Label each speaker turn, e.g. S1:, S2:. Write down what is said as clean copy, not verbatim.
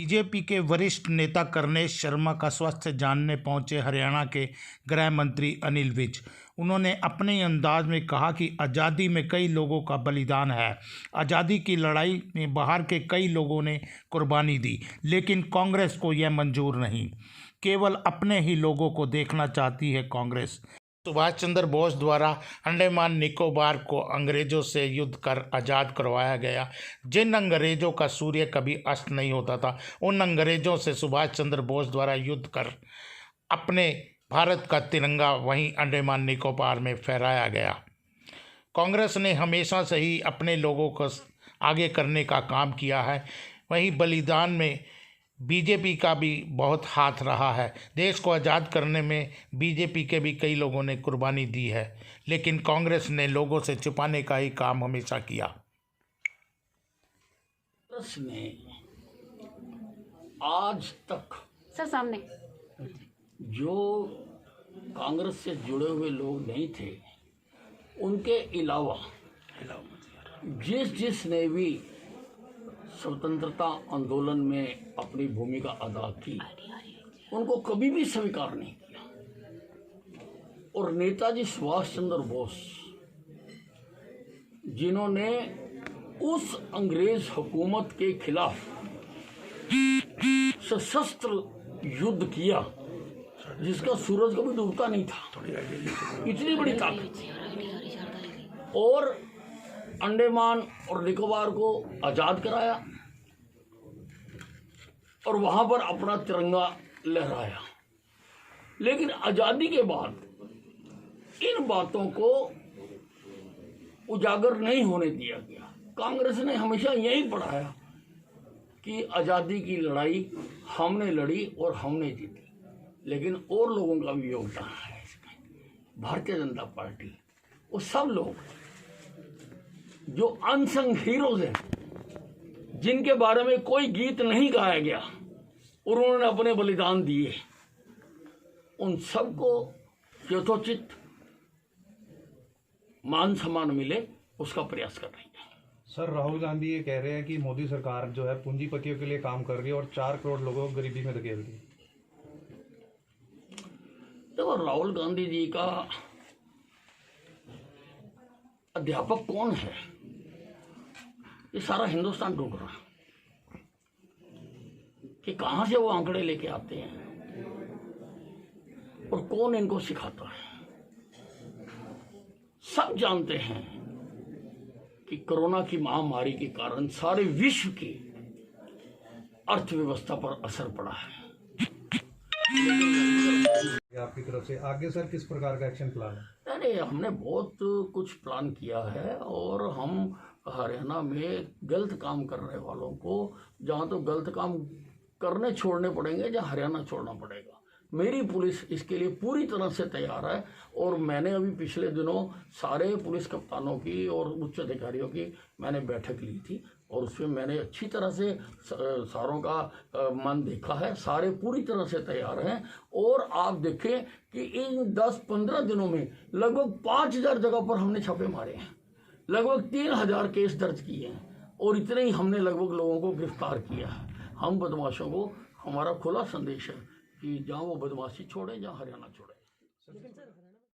S1: BJP के वरिष्ठ नेता करनेश शर्मा का स्वास्थ्य जानने पहुंचे हरियाणा के गृह मंत्री अनिल विज। उन्होंने अपने अंदाज में कहा कि आज़ादी में कई लोगों का बलिदान है। आज़ादी की लड़ाई में बाहर के कई लोगों ने कुर्बानी दी, लेकिन कांग्रेस को यह मंजूर नहीं। केवल अपने ही लोगों को देखना चाहती है कांग्रेस। सुभाष चंद्र बोस द्वारा अंडमान निकोबार को अंग्रेजों से युद्ध कर आज़ाद करवाया गया। जिन अंग्रेजों का सूर्य कभी अस्त नहीं होता था, उन अंग्रेजों से सुभाष चंद्र बोस द्वारा युद्ध कर अपने भारत का तिरंगा वहीं अंडमान निकोबार में फहराया गया। कांग्रेस ने हमेशा से ही अपने लोगों को आगे करने का काम किया है। वहीं बलिदान में बीजेपी का भी बहुत हाथ रहा है। देश को आज़ाद करने में बीजेपी के भी कई लोगों ने कुर्बानी दी है, लेकिन कांग्रेस ने लोगों से छुपाने का ही काम हमेशा किया।
S2: कांग्रेस ने आज तक
S3: सर सामने
S2: जो कांग्रेस से जुड़े हुए लोग नहीं थे, उनके अलावा जिसने भी स्वतंत्रता आंदोलन में अपनी भूमिका अदा की, उनको कभी भी स्वीकार नहीं किया। और नेताजी सुभाष चंद्र बोस, जिन्होंने उस अंग्रेज हुकूमत के खिलाफ सशस्त्र युद्ध किया जिसका सूरज कभी डूबता नहीं था, इतनी बड़ी ताकत, और अंडमान और निकोबार को आज़ाद कराया और वहाँ पर अपना तिरंगा लहराया। लेकिन आज़ादी के बाद इन बातों को उजागर नहीं होने दिया गया। कांग्रेस ने हमेशा यही पढ़ाया कि आज़ादी की लड़ाई हमने लड़ी और हमने जीती, लेकिन और लोगों का भी योगदान है इसमें। भारतीय जनता पार्टी, वो सब लोग जो अनसंग हीरोज हैं, जिनके बारे में कोई गीत नहीं गाया गया और उन्होंने अपने बलिदान दिए, उन सबको यथोचित मान सम्मान मिले, उसका प्रयास कर रही है।
S4: सर, राहुल गांधी ये कह रहे हैं कि मोदी सरकार जो है पूंजीपतियों के लिए काम कर रही है और 4 करोड़ लोगों को गरीबी में धकेल रही है।
S2: देखो, राहुल गांधी जी का अध्यापक कौन है, ये सारा हिंदुस्तान ढूंढ रहा है कि कहां से वो आंकड़े लेके आते हैं और कौन इनको सिखाता है। सब जानते हैं कि कोरोना की महामारी के कारण सारे विश्व की अर्थव्यवस्था पर असर पड़ा है।
S4: आपकी तरफ से आगे सर किस प्रकार का एक्शन प्लान है?
S2: अरे, हमने बहुत कुछ प्लान किया है और हम हरियाणा में गलत काम करने वालों को जहाँ तो गलत काम करने छोड़ने पड़ेंगे, जहाँ हरियाणा छोड़ना पड़ेगा। मेरी पुलिस इसके लिए पूरी तरह से तैयार है और मैंने अभी पिछले दिनों सारे पुलिस कप्तानों की और उच्च अधिकारियों की मैंने बैठक ली थी और उसमें मैंने अच्छी तरह से सारों का मन देखा है। सारे पूरी तरह से तैयार हैं और आप देखें कि इन 10-15 दिनों में लगभग 5000 जगह पर हमने छापे मारे हैं, लगभग 3000 केस दर्ज किए हैं और इतने ही हमने लगभग लोगों को गिरफ्तार किया है। हम बदमाशों को, हमारा खुला संदेश है कि जहाँ वो बदमाशी छोड़े, जहाँ हरियाणा छोड़े।